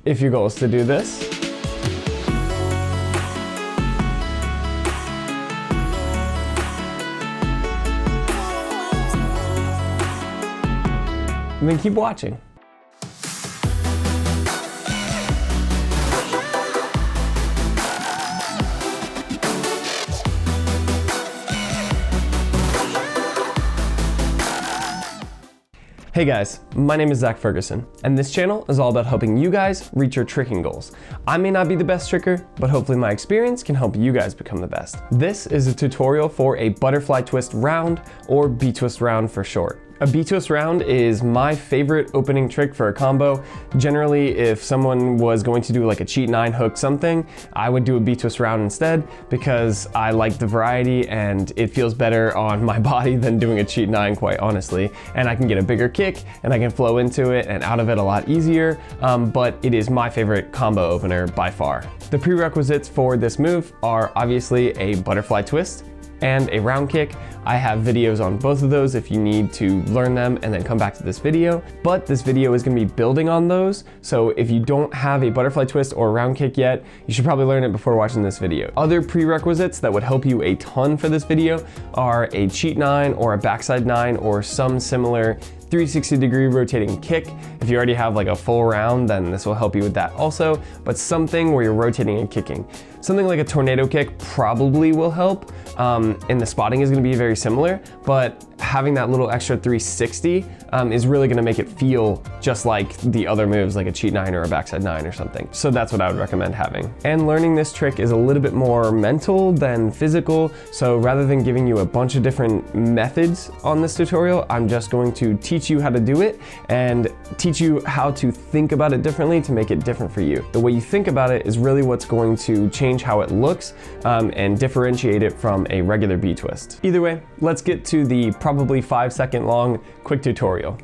if your goal is to do this. And then keep watching. Hey guys, my name is Zach Ferguson, and this channel is all about helping you guys reach your tricking goals. I may not be the best tricker, but hopefully my experience can help you guys become the best. This is a tutorial for a butterfly twist round, or Btwist round for short. A Btwist round is my favorite opening trick for a combo. Generally, if someone was going to do like a cheat 9 hook something, I would do a Btwist round instead because I like the variety and it feels better on my body than doing a cheat 9, quite honestly. And I can get a bigger kick and I can flow into it and out of it a lot easier, but it is my favorite combo opener by far. The prerequisites for this move are obviously a butterfly twist and a round kick. I have videos on both of those if you need to learn them and then come back to this video. But this video is gonna be building on those. So if you don't have a butterfly twist or a round kick yet, you should probably learn it before watching this video. Other prerequisites that would help you a ton for this video are a cheat 9 or a backside 9 or some similar 360-degree rotating kick. If you already have like a full round, then this will help you with that also, but something where you're rotating and kicking. Something like a tornado kick probably will help, and the spotting is gonna be very similar, but having that little extra 360 is really gonna make it feel just like the other moves, like a cheat 9 or a backside 9 or something. So that's what I would recommend having. And learning this trick is a little bit more mental than physical, so rather than giving you a bunch of different methods on this tutorial, I'm just going to teach you how to do it and teach you how to think about it differently to make it different for you. The way you think about it is really what's going to change how it looks and differentiate it from a regular B-twist. Either way, let's get to the probably 5-second long quick tutorial.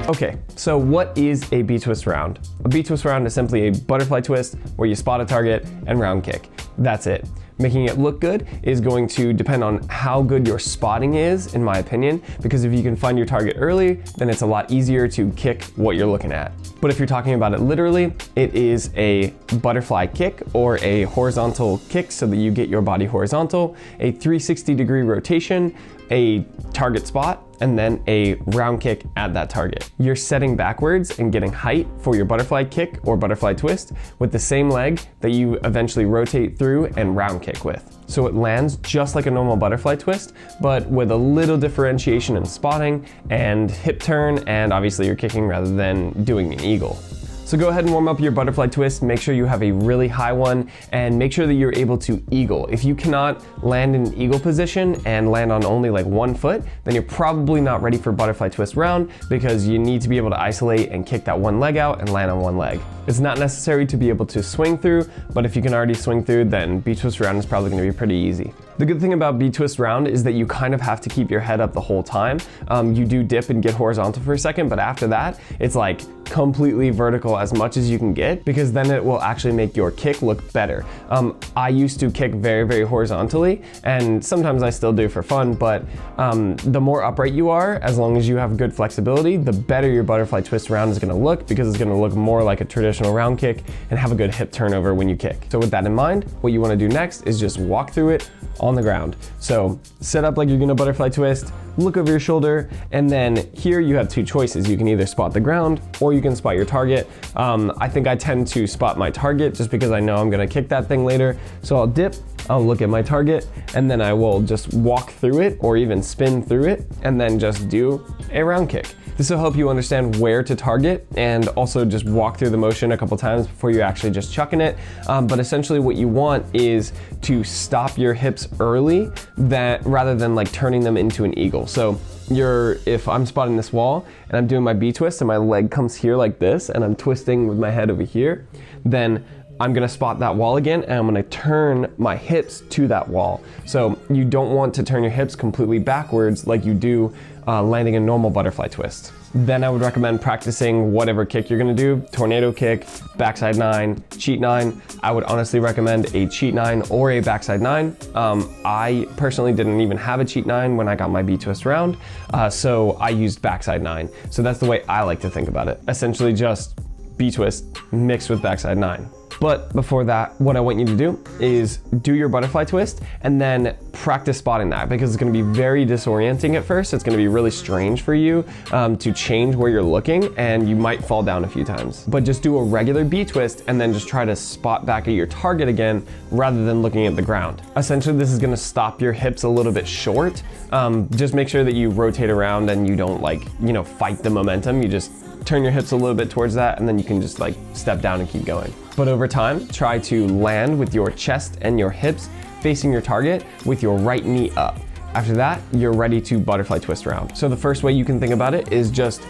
Okay, so what is a B-twist round? A B-twist round is simply a butterfly twist where you spot a target and round kick. That's it. Making it look good is going to depend on how good your spotting is, in my opinion, because if you can find your target early, then it's a lot easier to kick what you're looking at. But if you're talking about it literally, it is a butterfly kick or a horizontal kick so that you get your body horizontal, a 360-degree rotation, a target spot, and then a round kick at that target. You're setting backwards and getting height for your butterfly kick or butterfly twist with the same leg that you eventually rotate through and round kick with. So it lands just like a normal butterfly twist, but with a little differentiation in spotting and hip turn, and obviously you're kicking rather than doing an eagle. So go ahead and warm up your butterfly twist, make sure you have a really high one, and make sure that you're able to eagle. If you cannot land in an eagle position and land on only like 1 foot, then you're probably not ready for butterfly twist round because you need to be able to isolate and kick that one leg out and land on one leg. It's not necessary to be able to swing through, but if you can already swing through, then B-twist round is probably gonna be pretty easy. The good thing about B-twist round is that you kind of have to keep your head up the whole time. You do dip and get horizontal for a second, but after that, it's like completely vertical as much as you can get, because then it will actually make your kick look better. I used to kick very, very horizontally, and sometimes I still do for fun, but the more upright you are, as long as you have good flexibility, the better your butterfly twist round is gonna look, because it's gonna look more like a traditional round kick and have a good hip turnover when you kick. So with that in mind, what you wanna do next is just walk through it on the ground. So set up like you're gonna butterfly twist, look over your shoulder, and then here you have two choices. You can either spot the ground or you can spot your target. I think I tend to spot my target just because I know I'm gonna kick that thing later. So I'll dip, I'll look at my target, and then I will just walk through it or even spin through it and then just do a round kick. This will help you understand where to target and also just walk through the motion a couple times before you actually just chucking it. But essentially what you want is to stop your hips early rather than like turning them into an eagle. So if I'm spotting this wall and I'm doing my B-twist and my leg comes here like this and I'm twisting with my head over here, then I'm gonna spot that wall again and I'm gonna turn my hips to that wall. So you don't want to turn your hips completely backwards like you do landing a normal butterfly twist. Then I would recommend practicing whatever kick you're gonna do, tornado kick, backside 9, cheat 9. I would honestly recommend a cheat 9 or a backside 9. I personally didn't even have a cheat 9 when I got my Btwist round, so I used backside 9. So that's the way I like to think about it. Essentially just Btwist mixed with backside 9. But before that, what I want you to do is do your butterfly twist and then practice spotting that, because it's gonna be very disorienting at first. It's gonna be really strange for you to change where you're looking, and you might fall down a few times. But just do a regular B-twist and then just try to spot back at your target again rather than looking at the ground. Essentially, this is gonna stop your hips a little bit short. Just make sure that you rotate around and you don't fight the momentum. You just turn your hips a little bit towards that, and then you can just step down and keep going. But over time, try to land with your chest and your hips facing your target with your right knee up. After that, you're ready to butterfly twist around. So the first way you can think about it is just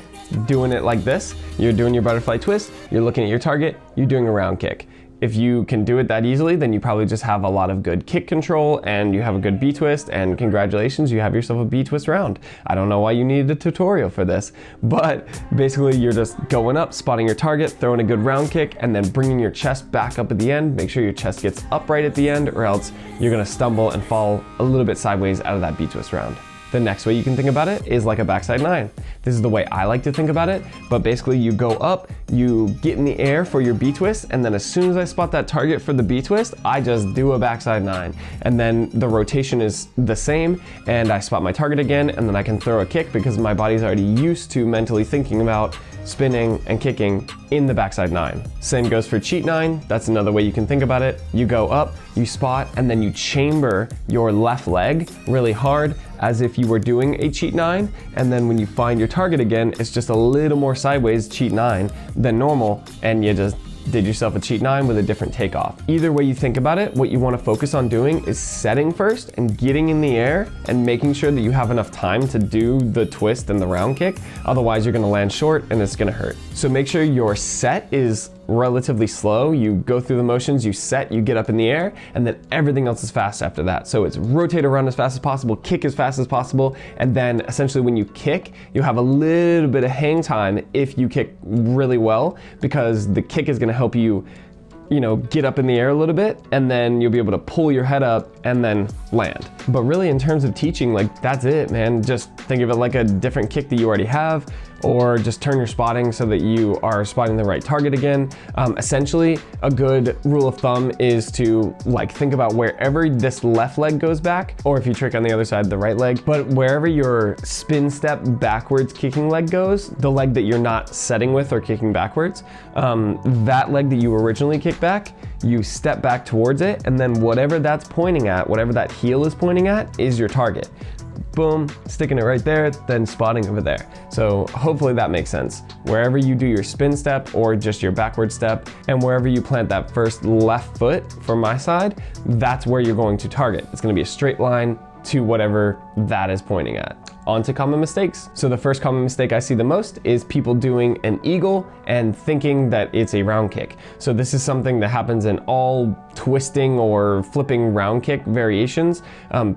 doing it like this. You're doing your butterfly twist, you're looking at your target, you're doing a round kick. If you can do it that easily, then you probably just have a lot of good kick control and you have a good B-twist, and congratulations, you have yourself a B-twist round. I don't know why you needed a tutorial for this, but basically you're just going up, spotting your target, throwing a good round kick, and then bringing your chest back up at the end. Make sure your chest gets upright at the end, or else you're gonna stumble and fall a little bit sideways out of that B-twist round. The next way you can think about it is like a backside 9. This is the way I like to think about it, but basically you go up, you get in the air for your B-twist, and then as soon as I spot that target for the B-twist, I just do a backside 9. And then the rotation is the same, and I spot my target again, and then I can throw a kick because my body's already used to mentally thinking about spinning and kicking in the backside 9. Same goes for cheat 9. That's another way you can think about it. You go up, you spot, and then you chamber your left leg really hard as if you were doing a cheat 9, and then when you find your target again, it's just a little more sideways cheat 9 than normal, and you just did yourself a cheat 9 with a different takeoff. Either way you think about it, what you want to focus on doing is setting first and getting in the air and making sure that you have enough time to do the twist and the round kick. Otherwise, you're going to land short and it's going to hurt. So make sure your set is relatively slow. You go through the motions, you set, you get up in the air, and then everything else is fast after that. So it's rotate around as fast as possible, kick as fast as possible, and then essentially when you kick, you have a little bit of hang time if you kick really well, because the kick is going to help you get up in the air a little bit, and then you'll be able to pull your head up and then land. But really, in terms of teaching, that's it, man. Just think of it like a different kick that you already have, or just turn your spotting so that you are spotting the right target again. Essentially, a good rule of thumb is to think about wherever this left leg goes back, or if you trick on the other side, the right leg, but wherever your spin step backwards kicking leg goes, the leg that you're not setting with or kicking backwards, that leg that you originally kicked back, you step back towards it, and then whatever that's pointing at, whatever that heel is pointing at, is your target. Boom, sticking it right there, then spotting over there. So hopefully that makes sense. Wherever you do your spin step or just your backward step, and wherever you plant that first left foot from my side, that's where you're going to target. It's gonna be a straight line to whatever that is pointing at. On to common mistakes. So the first common mistake I see the most is people doing an eagle and thinking that it's a round kick. So this is something that happens in all twisting or flipping round kick variations.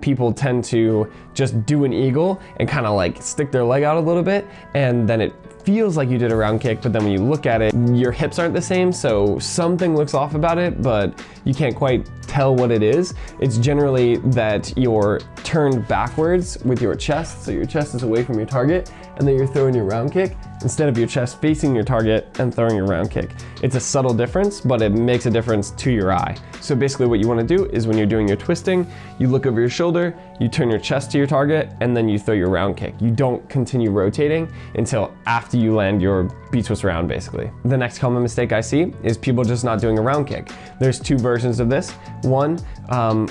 People tend to just do an eagle and kind of stick their leg out a little bit, and then it feels like you did a round kick, but then when you look at it, your hips aren't the same, so something looks off about it, but you can't quite tell what it is. It's generally that you're turned backwards with your chest, so your chest is away from your target, and then you're throwing your round kick instead of your chest facing your target and throwing your round kick. It's a subtle difference, but it makes a difference to your eye. So basically what you want to do is when you're doing your twisting, you look over your shoulder, you turn your chest to your target, and then you throw your round kick. You don't continue rotating until after you land your B-twist round, basically. The next common mistake I see is people just not doing a round kick. There's two versions of this. One,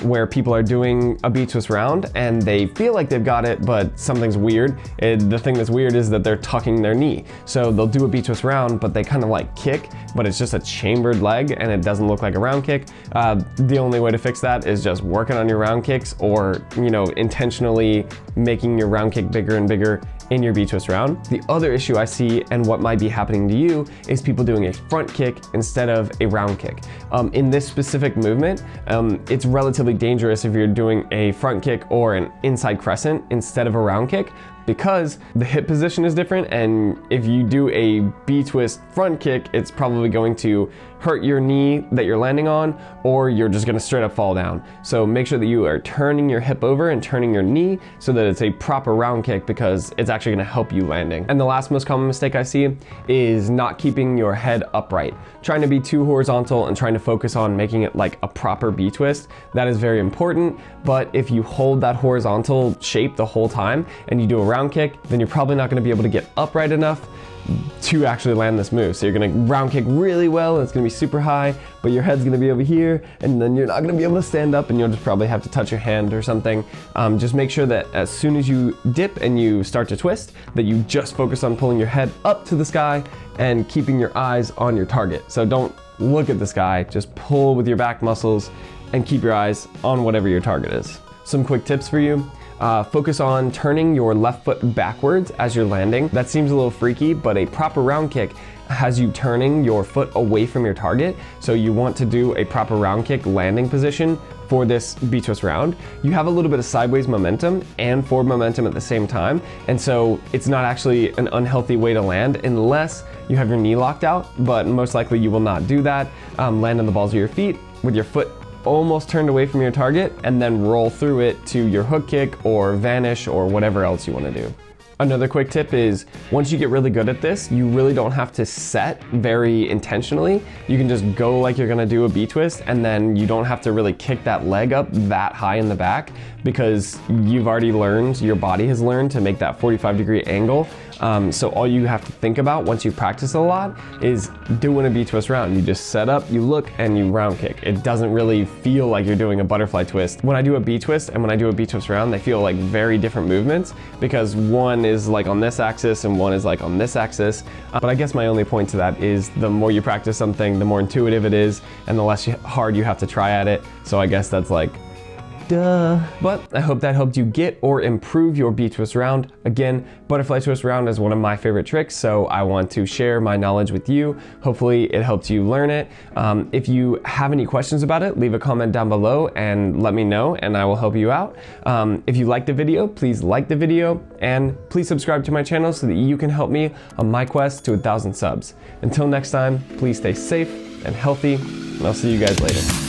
where people are doing a B-twist round and they feel like they've got it, but something's weird. The thing that's weird is that they're tucking their knee. So they'll do a B-twist round, but they kind of kick, but it's just a chambered leg and it doesn't look like a round kick. The only way to fix that is just working on your round kicks, or intentionally making your round kick bigger and bigger in your B-twist round. The other issue I see, and what might be happening to you, is people doing a front kick instead of a round kick. In this specific movement, it's relatively dangerous if you're doing a front kick or an inside crescent instead of a round kick, because the hip position is different, and if you do a B-twist front kick, it's probably going to hurt your knee that you're landing on, or you're just gonna straight up fall down. So make sure that you are turning your hip over and turning your knee so that it's a proper round kick, because it's actually gonna help you landing. And the last most common mistake I see is not keeping your head upright. Trying to be too horizontal and trying to focus on making it like a proper B-twist. That is very important, but if you hold that horizontal shape the whole time and you do a round kick, then you're probably not gonna be able to get upright enough to actually land this move. So you're gonna round kick really well and it's gonna be super high, but your head's gonna be over here, and then you're not gonna be able to stand up, and you'll just probably have to touch your hand or something. Just make sure that as soon as you dip and you start to twist, that you just focus on pulling your head up to the sky and keeping your eyes on your target. So don't look at the sky, just pull with your back muscles and keep your eyes on whatever your target is. Some quick tips for you. Focus on turning your left foot backwards as you're landing. That seems a little freaky, but a proper round kick has you turning your foot away from your target. So you want to do a proper round kick landing position for this B-twist round. You have a little bit of sideways momentum and forward momentum at the same time. And so it's not actually an unhealthy way to land unless you have your knee locked out, but most likely you will not do that. Land on the balls of your feet with your foot almost turned away from your target, and then roll through it to your hook kick or vanish or whatever else you want to do. Another quick tip is, once you get really good at this, you really don't have to set very intentionally. You can just go like you're gonna do a B-twist, and then you don't have to really kick that leg up that high in the back, because you've already learned, your body has learned to make that 45-degree angle. So all you have to think about once you practice a lot is doing a B-twist round. You just set up, you look, and you round kick. It doesn't really feel like you're doing a butterfly twist. When I do a B-twist and when I do a B-twist round, they feel like very different movements, because one is like on this axis and one is like on this axis. But I guess my only point to that is the more you practice something, the more intuitive it is, and the less hard you have to try at it. So I guess that's like, duh. But I hope that helped you get or improve your B-twist round. Again, butterfly twist round is one of my favorite tricks, so I want to share my knowledge with you. Hopefully it helped you learn it. If you have any questions about it, leave a comment down below and let me know, and I will help you out. If you liked the video, please like the video, and please subscribe to my channel so that you can help me on my quest to 1,000 subs. Until next time, please stay safe and healthy, and I'll see you guys later.